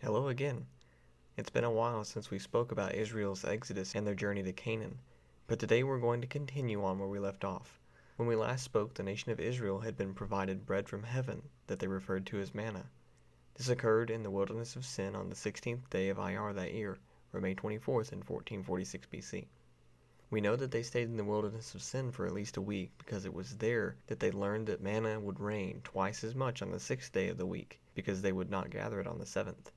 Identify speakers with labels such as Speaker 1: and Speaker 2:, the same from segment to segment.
Speaker 1: Hello again. It's been a while since we spoke about Israel's exodus and their journey to Canaan, but today we're going to continue on where we left off. When we last spoke, the nation of Israel had been provided bread from heaven that they referred to as manna. This occurred in the wilderness of Sin on the 16th day of Iyar that year, or May 24th in 1446 BC. We know that they stayed in the wilderness of Sin for at least a week because it was there that they learned that manna would rain twice as much on the 6th day of the week because they would not gather it on the 7th.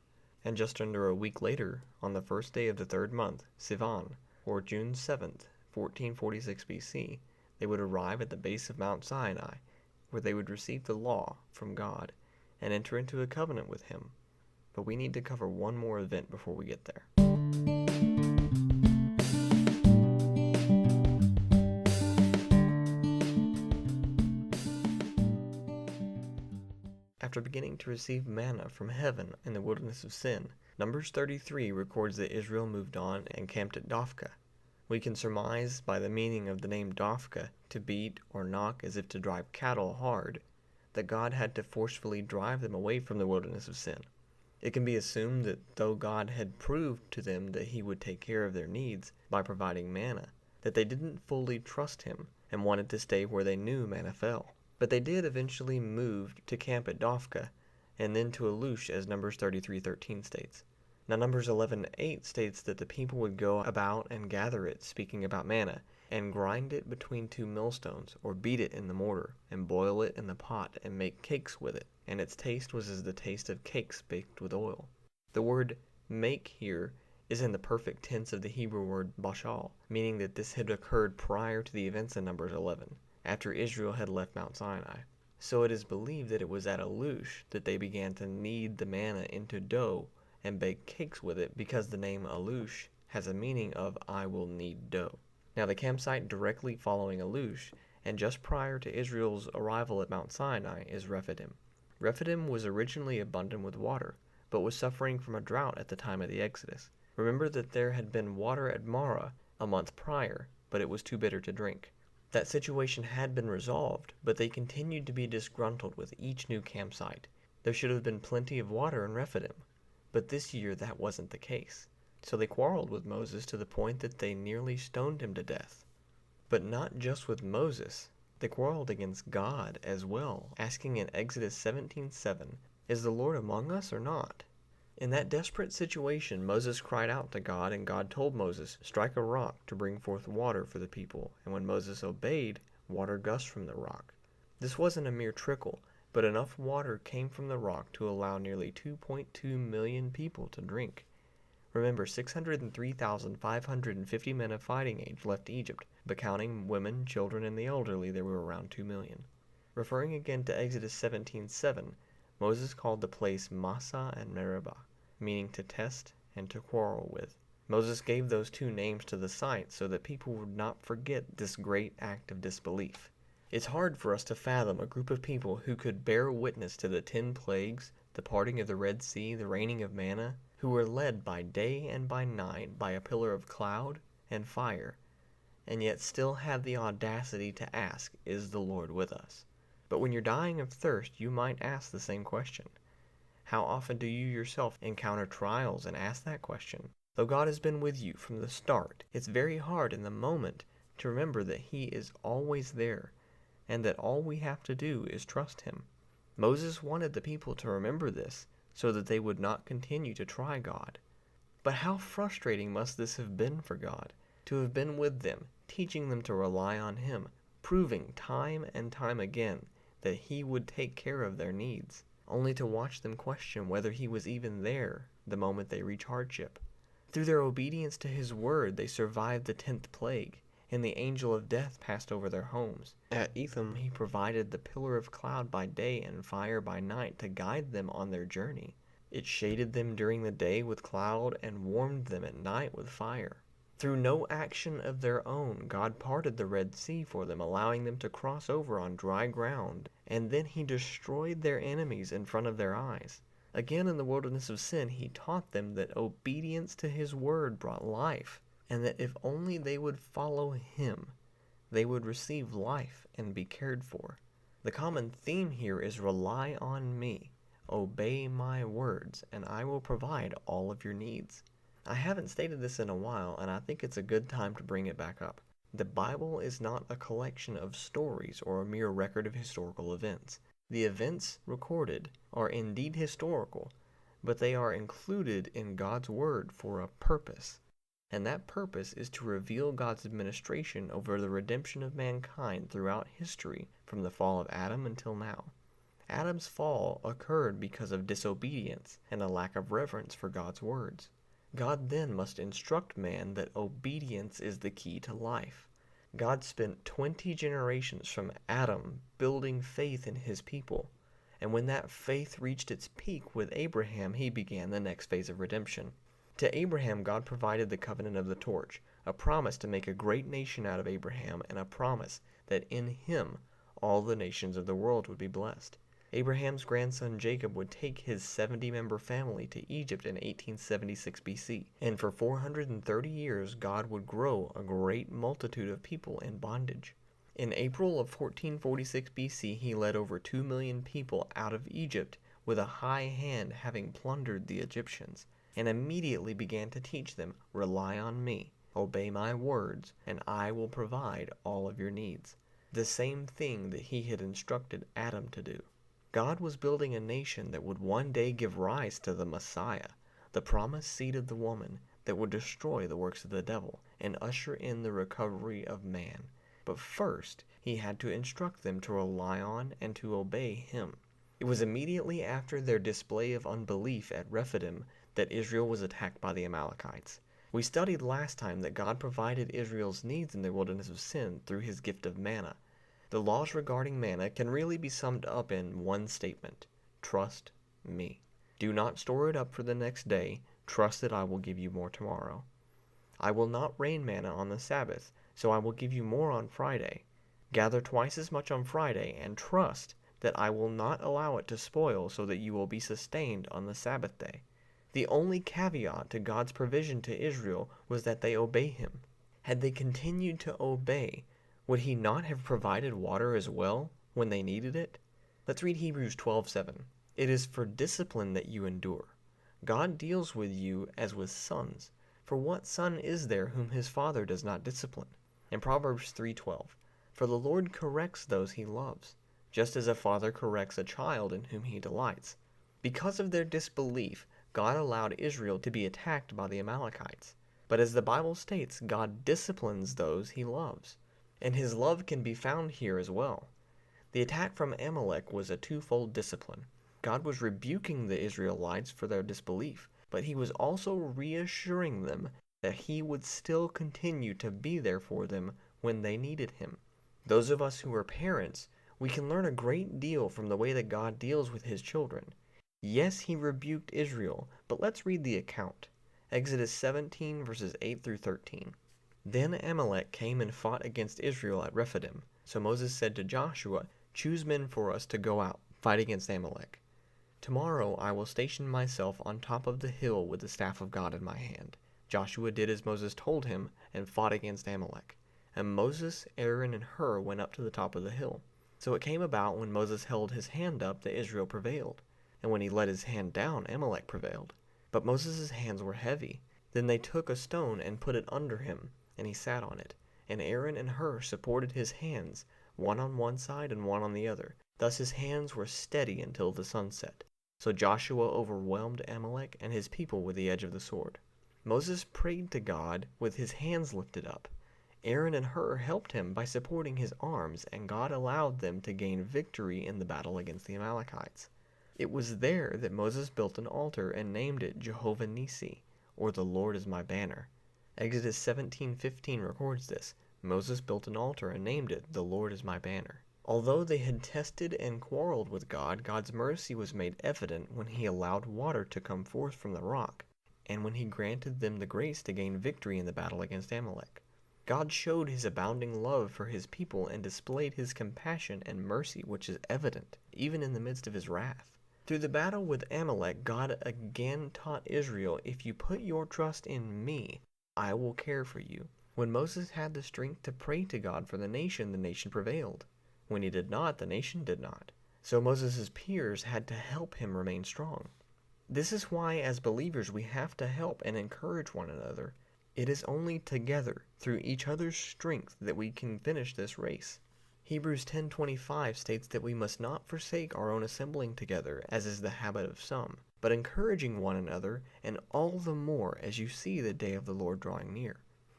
Speaker 1: And just under a week later, on the first day of the third month, Sivan, or June 7th, 1446 BC, they would arrive at the base of Mount Sinai, where they would receive the law from God and enter into a covenant with Him. But we need to cover one more event before we get there. After beginning to receive manna from heaven in the wilderness of Sin, Numbers 33 records that Israel moved on and camped at Dophkah. We can surmise by the meaning of the name Dophkah to beat or knock as if to drive cattle hard, that God had to forcefully drive them away from the wilderness of Sin. It can be assumed that though God had proved to them that He would take care of their needs by providing manna, that they didn't fully trust Him and wanted to stay where they knew manna fell. But they did eventually move to camp at Dophkah, and then to Alush, as Numbers 33:13 states. Now Numbers 11:8 states that the people would go about and gather it, speaking about manna, and grind it between two millstones, or beat it in the mortar, and boil it in the pot, and make cakes with it, and its taste was as the taste of cakes baked with oil. The word make here is in the perfect tense of the Hebrew word bashal, meaning that this had occurred prior to the events in Numbers 11. After Israel had left Mount Sinai. So it is believed that it was at Alush that they began to knead the manna into dough and bake cakes with it, because the name Alush has a meaning of I will knead dough. Now the campsite directly following Alush and just prior to Israel's arrival at Mount Sinai is Rephidim. Rephidim was originally abundant with water, but was suffering from a drought at the time of the Exodus. Remember that there had been water at Marah a month prior, but it was too bitter to drink. That situation had been resolved, but they continued to be disgruntled with each new campsite. There should have been plenty of water in Rephidim, but this year that wasn't the case. So they quarreled with Moses to the point that they nearly stoned him to death. But not just with Moses, they quarreled against God as well, asking in Exodus 17:7, "Is the Lord among us or not?" In that desperate situation, Moses cried out to God, and God told Moses, "Strike a rock to bring forth water for the people." And when Moses obeyed, water gushed from the rock. This wasn't a mere trickle, but enough water came from the rock to allow nearly 2.2 million people to drink. Remember, 603,550 men of fighting age left Egypt, but counting women, children, and the elderly, there were around 2 million. Referring again to Exodus 17:7, Moses called the place Massah and Meribah, meaning to test and to quarrel with. Moses gave those two names to the site so that people would not forget this great act of disbelief. It's hard for us to fathom a group of people who could bear witness to the 10 plagues, the parting of the Red Sea, the raining of manna, who were led by day and by night by a pillar of cloud and fire, and yet still have the audacity to ask, "Is the Lord with us?" But when you're dying of thirst, you might ask the same question. How often do you yourself encounter trials and ask that question? Though God has been with you from the start, it's very hard in the moment to remember that He is always there, and that all we have to do is trust Him. Moses wanted the people to remember this, so that they would not continue to try God. But how frustrating must this have been for God, to have been with them, teaching them to rely on Him, proving time and time again that He would take care of their needs, only to watch them question whether He was even there the moment they reach hardship. Through their obedience to His word, they survived the 10th plague, and the angel of death passed over their homes. At Etham, He provided the pillar of cloud by day and fire by night to guide them on their journey. It shaded them during the day with cloud and warmed them at night with fire. Through no action of their own, God parted the Red Sea for them, allowing them to cross over on dry ground, and then He destroyed their enemies in front of their eyes. Again, in the wilderness of Sin, He taught them that obedience to His word brought life, and that if only they would follow Him, they would receive life and be cared for. The common theme here is rely on me, obey my words, and I will provide all of your needs. I haven't stated this in a while, and I think it's a good time to bring it back up. The Bible is not a collection of stories or a mere record of historical events. The events recorded are indeed historical, but they are included in God's Word for a purpose. And that purpose is to reveal God's administration over the redemption of mankind throughout history from the fall of Adam until now. Adam's fall occurred because of disobedience and a lack of reverence for God's words. God then must instruct man that obedience is the key to life. God spent 20 generations from Adam building faith in his people, and when that faith reached its peak with Abraham, he began the next phase of redemption. To Abraham, God provided the covenant of the torch, a promise to make a great nation out of Abraham, and a promise that in him all the nations of the world would be blessed. Abraham's grandson Jacob would take his 70-member family to Egypt in 1876 BC, and for 430 years God would grow a great multitude of people in bondage. In April of 1446 BC, he led over 2 million people out of Egypt with a high hand, having plundered the Egyptians, and immediately began to teach them, "Rely on me, obey my words, and I will provide all of your needs." The same thing that he had instructed Adam to do. God was building a nation that would one day give rise to the Messiah, the promised seed of the woman that would destroy the works of the devil and usher in the recovery of man. But first, he had to instruct them to rely on and to obey him. It was immediately after their display of unbelief at Rephidim that Israel was attacked by the Amalekites. We studied last time that God provided Israel's needs in the wilderness of sin through his gift of manna. The laws regarding manna can really be summed up in one statement: trust me. Do not store it up for the next day. Trust that I will give you more tomorrow. I will not rain manna on the Sabbath, so I will give you more on Friday. Gather twice as much on Friday, and trust that I will not allow it to spoil, so that you will be sustained on the Sabbath day. The only caveat to God's provision to Israel was that they obey him. Had they continued to obey, would he not have provided water as well when they needed it? Let's read Hebrews 12:7. It is for discipline that you endure. God deals with you as with sons. For what son is there whom his father does not discipline? And Proverbs 3:12. For the Lord corrects those he loves, just as a father corrects a child in whom he delights. Because of their disbelief, God allowed Israel to be attacked by the Amalekites. But as the Bible states, God disciplines those he loves. And his love can be found here as well. The attack from Amalek was a twofold discipline. God was rebuking the Israelites for their disbelief, but he was also reassuring them that he would still continue to be there for them when they needed him. Those of us who are parents, we can learn a great deal from the way that God deals with his children. Yes, he rebuked Israel, but let's read the account. Exodus 17 verses 8 through 13. Then Amalek came and fought against Israel at Rephidim. So Moses said to Joshua, "Choose men for us to go out, fight against Amalek. Tomorrow I will station myself on top of the hill with the staff of God in my hand." Joshua did as Moses told him and fought against Amalek. And Moses, Aaron, and Hur went up to the top of the hill. So it came about when Moses held his hand up that Israel prevailed, and when he let his hand down, Amalek prevailed. But Moses' hands were heavy. Then they took a stone and put it under him, and he sat on it. And Aaron and Hur supported his hands, one on one side and one on the other. Thus his hands were steady until the sun set. So Joshua overwhelmed Amalek and his people with the edge of the sword. Moses prayed to God with his hands lifted up. Aaron and Hur helped him by supporting his arms, and God allowed them to gain victory in the battle against the Amalekites. It was there that Moses built an altar and named it Jehovah Nissi, or the Lord is my banner. Exodus 17:15 records this. Moses built an altar and named it the Lord is my banner. Although they had tested and quarreled with God, God's mercy was made evident when he allowed water to come forth from the rock, and when he granted them the grace to gain victory in the battle against Amalek. God showed his abounding love for his people and displayed his compassion and mercy, which is evident even in the midst of his wrath. Through the battle with Amalek, God again taught Israel, "If you put your trust in me, I will care for you." When Moses had the strength to pray to God for the nation prevailed. When he did not, the nation did not. So Moses' peers had to help him remain strong. This is why, as believers, we have to help and encourage one another. It is only together, through each other's strength, that we can finish this race. Hebrews 10:25 states that we must not forsake our own assembling together, as is the habit of some, but encouraging one another, and all the more as you see the day of the Lord drawing near.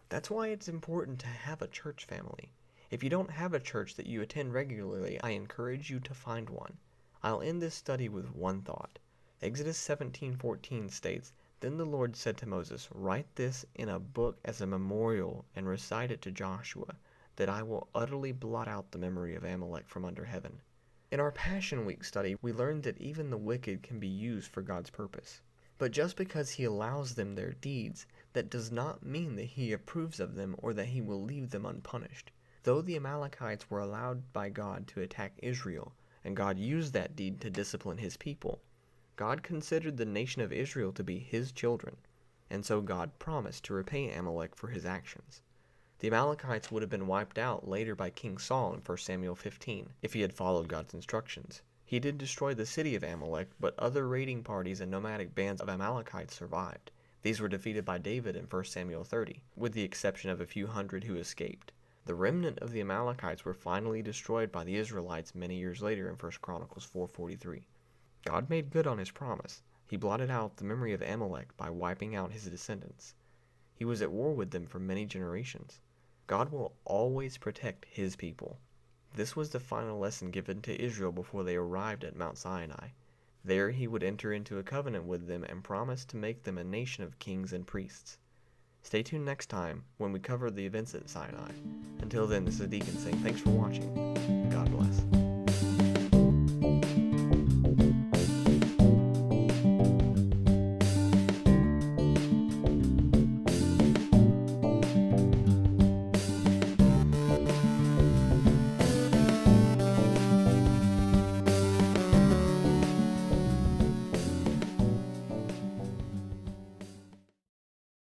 Speaker 1: That's why it's important to have a church family. If you don't have a church that you attend regularly, I encourage you to find one. I'll end this study with one thought. Exodus 17:14 states, "Then the Lord said to Moses, Write this in a book as a memorial and recite it to Joshua, that I will utterly blot out the memory of Amalek from under heaven." In our Passion Week study, we learned that even the wicked can be used for God's purpose. But just because he allows them their deeds, that does not mean that he approves of them or that he will leave them unpunished. Though the Amalekites were allowed by God to attack Israel, and God used that deed to discipline his people, God considered the nation of Israel to be his children, and so God promised to repay Amalek for his actions. The Amalekites would have been wiped out later by King Saul in 1 Samuel 15 if he had followed God's instructions. He did destroy the city of Amalek, but other raiding parties and nomadic bands of Amalekites survived. These were defeated by David in 1 Samuel 30, with the exception of a few hundred who escaped. The remnant of the Amalekites were finally destroyed by the Israelites many years later in 1 Chronicles 4:43. God made good on his promise. He blotted out the memory of Amalek by wiping out his descendants. He was at war with them for many generations. God will always protect his people. This was the final lesson given to Israel before they arrived at Mount Sinai. There he would enter into a covenant with them and promise to make them a nation of kings and priests. Stay tuned next time when we cover the events at Sinai. Until then, this is Deacon saying thanks for watching. God bless.